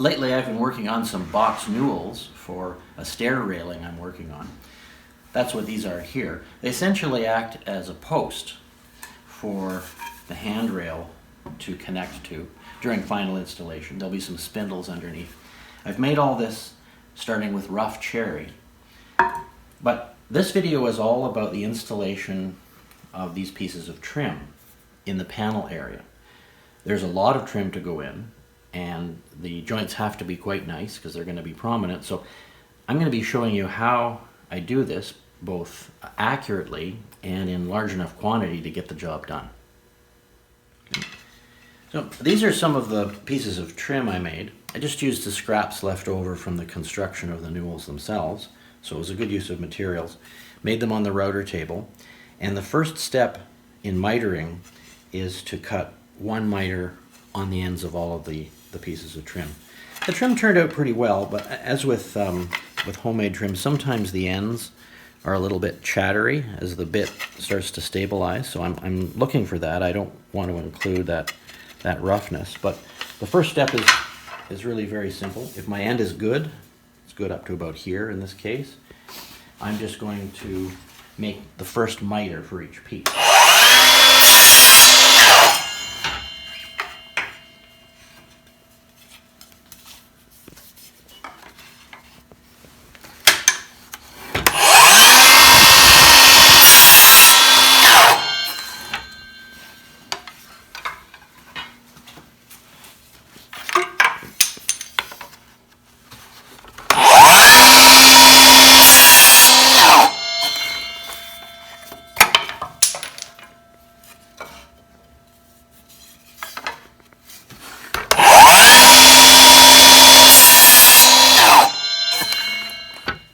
Lately I've been working on some box newels for a stair railing I'm working on. That's what these are here. They essentially act as a post for the handrail to connect to during final installation. There'll be some spindles underneath. I've made all this starting with rough cherry. But this video is all about the installation of these pieces of trim in the panel area. There's a lot of trim to go in, and the joints have to be quite nice because they're going to be prominent. So I'm going to be showing you how I do this both accurately and in large enough quantity to get the job done. Okay. So these are some of the pieces of trim I made. I just used the scraps left over from the construction of the newels themselves, so it was a good use of materials. Made them on the router table, and the first step in mitering is to cut one miter on the ends of all of the pieces of trim. The trim turned out pretty well, but as with homemade trim, sometimes the ends are a little bit chattery as the bit starts to stabilize, so I'm looking for that. I don't want to include that roughness, but the first step is really very simple. If my end is good, it's good up to about here in this case, I'm just going to make the first miter for each piece.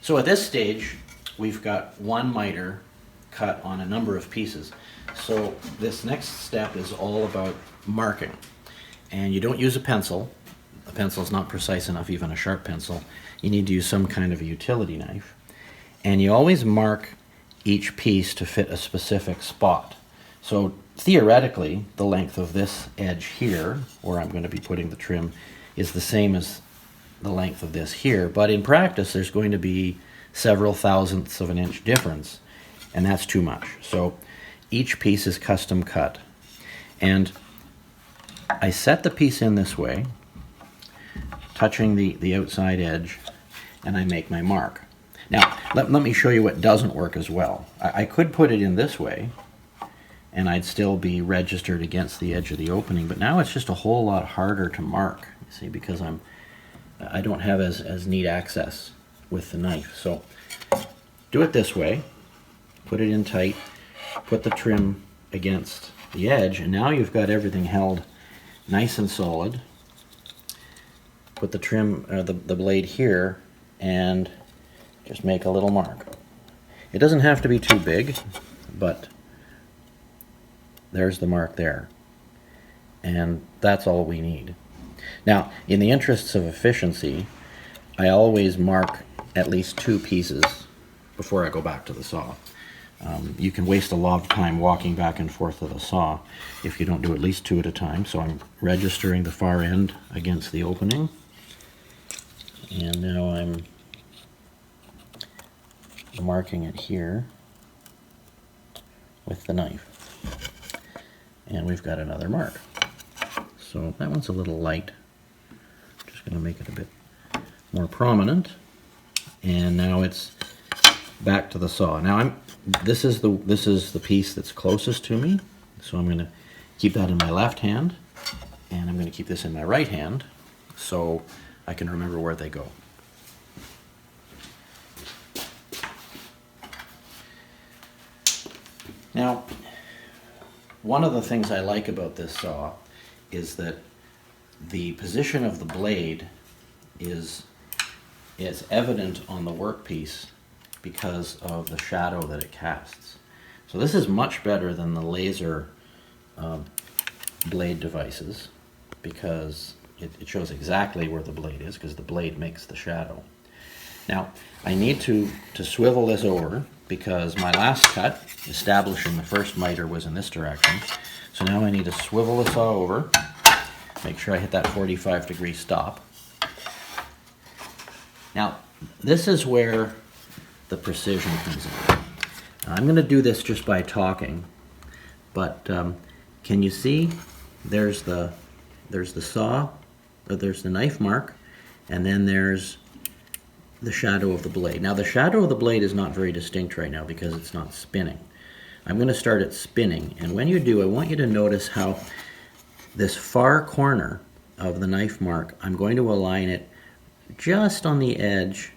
So at this stage, we've got one miter cut on a number of pieces. So this next step is all about marking. And you don't use a pencil. A pencil is not precise enough, even a sharp pencil. You need to use some kind of a utility knife. And you always mark each piece to fit a specific spot. So theoretically, the length of this edge here, where I'm going to be putting the trim, is the same as the length of this here, but in practice there's going to be several thousandths of an inch difference, and that's too much. So each piece is custom cut, and I set the piece in this way, touching the outside edge, and I make my mark. Now let me show you what doesn't work as well. I could put it in this way and I'd still be registered against the edge of the opening, but now it's just a whole lot harder to mark, you see, because I don't have as neat access with the knife. So do it this way, put it in tight, put the trim against the edge, and now you've got everything held nice and solid. Put the trim, the blade here, and just make a little mark. It doesn't have to be too big, but there's the mark there. And that's all we need. Now, in the interests of efficiency, I always mark at least two pieces before I go back to the saw. You can waste a lot of time walking back and forth to the saw if you don't do at least two at a time. So I'm registering the far end against the opening. And now I'm marking it here with the knife. And we've got another mark. So that one's a little light. Just going to make it a bit more prominent. And now it's back to the saw. Now this is the piece that's closest to me. So I'm going to keep that in my left hand, and I'm going to keep this in my right hand so I can remember where they go. Now, one of the things I like about this saw is that the position of the blade is evident on the workpiece because of the shadow that it casts. So this is much better than the laser blade devices because it shows exactly where the blade is because the blade makes the shadow. Now I need to swivel this over because my last cut establishing the first miter was in this direction. So now I need to swivel the saw over, make sure I hit that 45-degree stop, Now, this is where the precision comes in. I'm going to do this just by talking, but can you see? There's the saw, or there's the knife mark, and then there's the shadow of the blade. Now, the shadow of the blade is not very distinct right now because it's not spinning. I'm going to start it spinning, and when you do, I want you to notice how this far corner of the knife mark, I'm going to align it just on the edge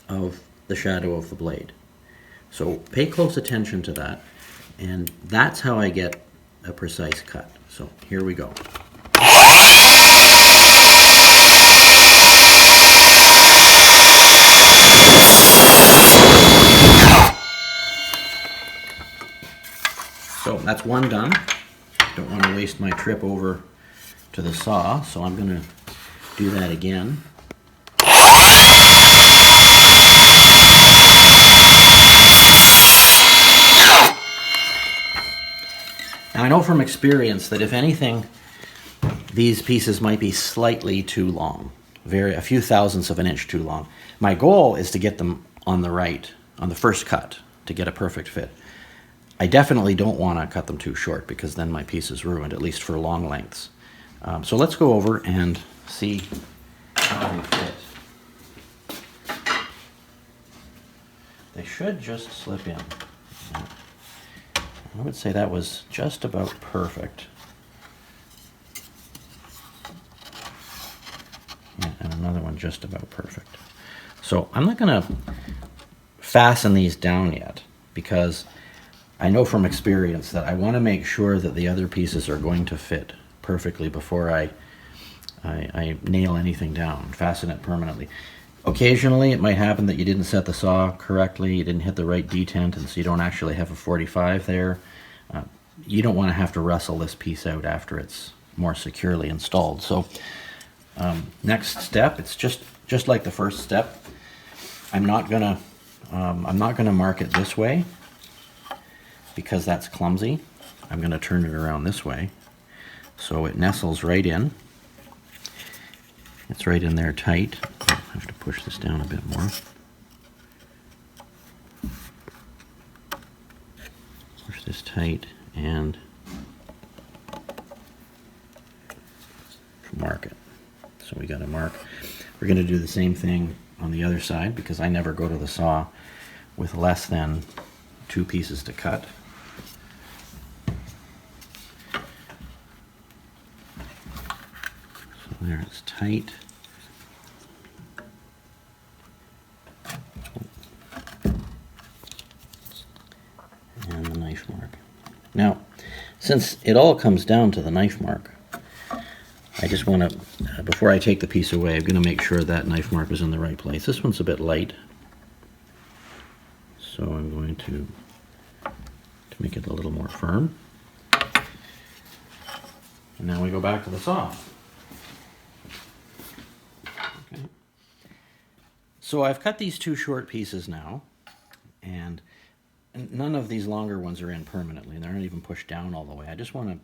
of the shadow of the blade. So pay close attention to that, and that's how I get a precise cut. So here we go. So that's one done. Don't want to waste my trip over to the saw, so I'm going to do that again. Now I know from experience that if anything, these pieces might be slightly too long, a few thousandths of an inch too long. My goal is to get them on the first cut, to get a perfect fit. I definitely don't want to cut them too short because then my piece is ruined, at least for long lengths. So let's go over and see how they fit. They should just slip in. I would say that was just about perfect. Yeah, and another one just about perfect. So I'm not going to fasten these down yet because I know from experience that I want to make sure that the other pieces are going to fit perfectly before I nail anything down, fasten it permanently. Occasionally it might happen that you didn't set the saw correctly, you didn't hit the right detent, and so you don't actually have a 45 there. You don't want to have to wrestle this piece out after it's more securely installed. So next step, it's just like the first step. I'm not gonna mark it this way because that's clumsy. I'm gonna turn it around this way so it nestles right in. It's right in there tight. I have to push this down a bit more. Push this tight and mark it. So we got to mark. We're going to do the same thing on the other side because I never go to the saw with less than 2 pieces to cut. So there, it's tight. And the knife mark. Now, since it all comes down to the knife mark, I just want to, before I take the piece away, I'm going to make sure that knife mark is in the right place. This one's a bit light, so I'm going to make it a little more firm. And now we go back to the saw. Okay. So I've cut these 2 short pieces now, and none of these longer ones are in permanently, and they're not even pushed down all the way. I just want to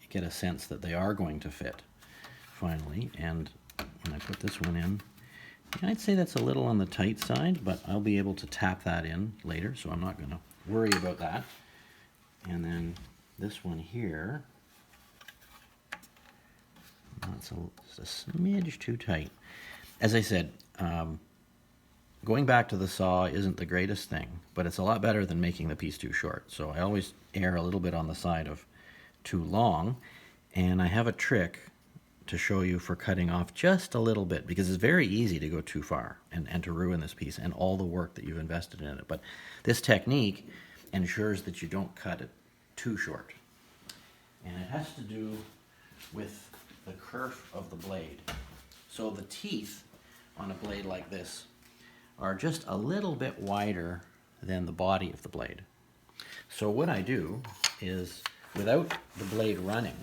get a sense that they are going to fit finally, and when I put this one in, I'd say that's a little on the tight side, but I'll be able to tap that in later, so I'm not going to worry about that. And then this one here, that's just a smidge too tight. As I said, going back to the saw isn't the greatest thing, but it's a lot better than making the piece too short. So I always err a little bit on the side of too long, and I have a trick to show you for cutting off just a little bit, because it's very easy to go too far and to ruin this piece and all the work that you've invested in it. But this technique ensures that you don't cut it too short. And it has to do with the kerf of the blade. So the teeth on a blade like this are just a little bit wider than the body of the blade. So what I do is, without the blade running,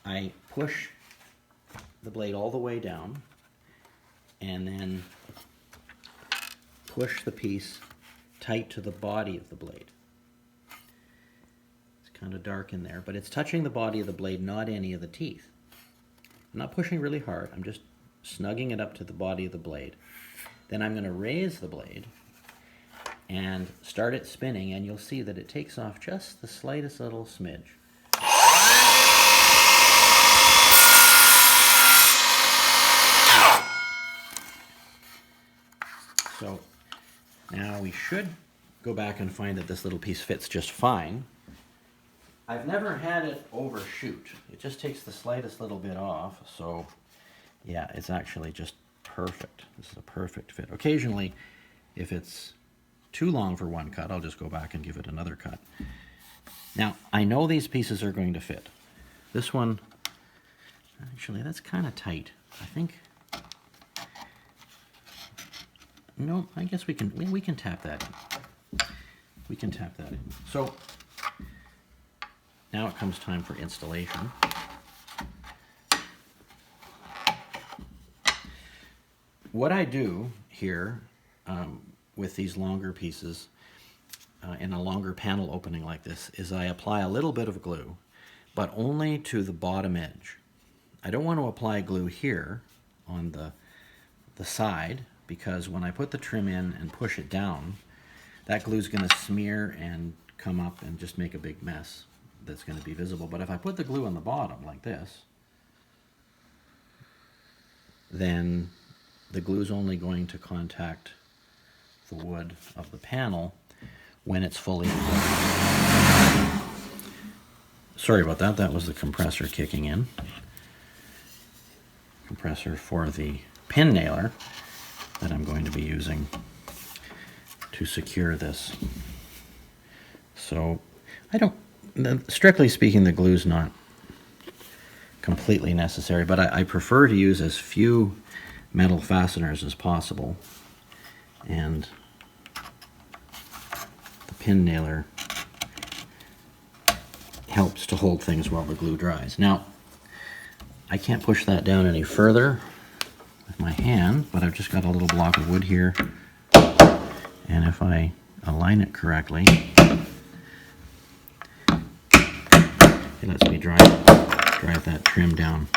I push the blade all the way down and then push the piece tight to the body of the blade. It's kind of dark in there, but it's touching the body of the blade, not any of the teeth. I'm not pushing really hard, I'm just snugging it up to the body of the blade. Then I'm going to raise the blade and start it spinning, and you'll see that it takes off just the slightest little smidge. So now we should go back and find that this little piece fits just fine. I've never had it overshoot. It just takes the slightest little bit off, so yeah, it's actually just perfect. This is a perfect fit. Occasionally, if it's too long for one cut, I'll just go back and give it another cut. Now, I know these pieces are going to fit. This one, actually, that's kind of tight. I think, no, I guess we can tap that in. We can tap that in. So, now it comes time for installation. What I do here with these longer pieces in a longer panel opening like this is I apply a little bit of glue, but only to the bottom edge. I don't want to apply glue here on the side, because when I put the trim in and push it down, that glue is going to smear and come up and just make a big mess that's going to be visible. But if I put the glue on the bottom like this, then the glue is only going to contact the wood of the panel when it's fully inflated. Sorry about that, that was the compressor kicking in. Compressor for the pin nailer that I'm going to be using to secure this. So strictly speaking, the glue's not completely necessary, but I prefer to use as few metal fasteners as possible, and the pin nailer helps to hold things while the glue dries. Now, I can't push that down any further with my hand, but I've just got a little block of wood here, and if I align it correctly, it lets me drive that trim down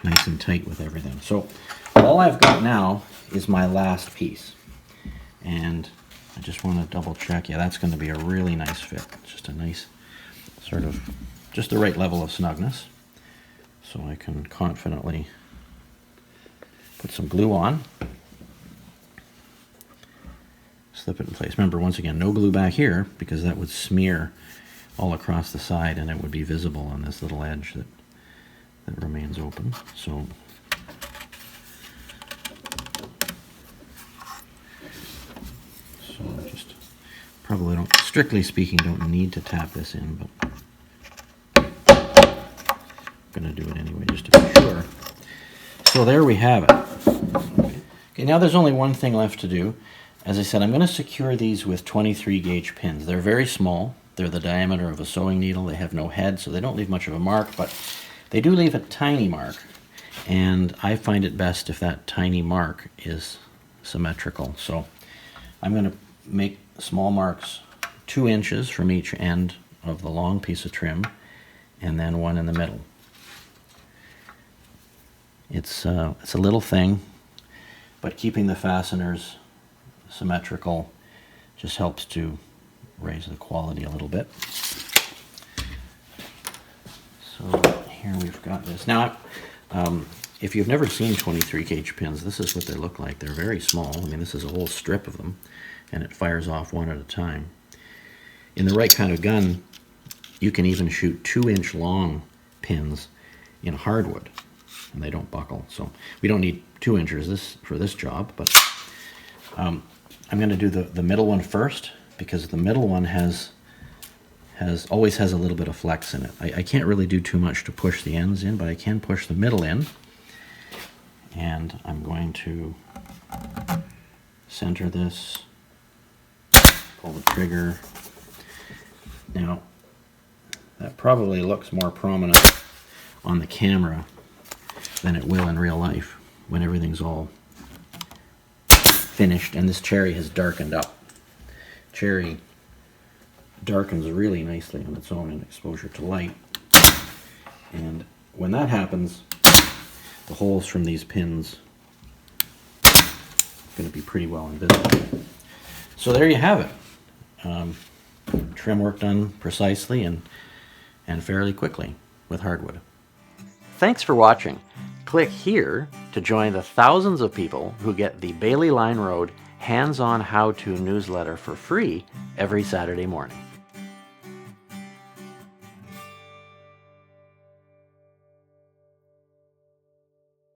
nice and tight with everything. So all I've got now is my last piece, and I just want to double check. Yeah, that's going to be a really nice fit. It's just a nice sort of, just the right level of snugness, so I can confidently put some glue on, slip it in place. Remember, once again, no glue back here, because that would smear all across the side and it would be visible on this little edge that remains open. So just probably don't, strictly speaking, don't need to tap this in, but I'm going to do it anyway just to be sure. So there we have it. Okay, now there's only one thing left to do. As I said, I'm going to secure these with 23 gauge pins. They're very small. They're the diameter of a sewing needle. They have no head, so they don't leave much of a mark, but they do leave a tiny mark, and I find it best if that tiny mark is symmetrical. So I'm going to make small marks 2 inches from each end of the long piece of trim, and then one in the middle. It's a little thing, but keeping the fasteners symmetrical just helps to raise the quality a little bit. So here we've got this. Now, if you've never seen 23 gauge pins, this is what they look like. They're very small. I mean, this is a whole strip of them, and it fires off one at a time. In the right kind of gun, you can even shoot 2-inch long pins in hardwood, and they don't buckle. So we don't need 2 inches for this job, but I'm going to do the middle one first, because the middle one always has a little bit of flex in it. I can't really do too much to push the ends in, but I can push the middle in. And I'm going to center this, pull the trigger. Now, that probably looks more prominent on the camera than it will in real life when everything's all finished and this cherry has darkened up. Cherry darkens really nicely on its own in exposure to light, and when that happens, the holes from these pins going to be pretty well invisible. So there you have it. Trim work done precisely and fairly quickly with hardwood. Thanks for watching. Click here to join the thousands of people who get the Bailey Line Road hands-on how-to newsletter for free every Saturday morning.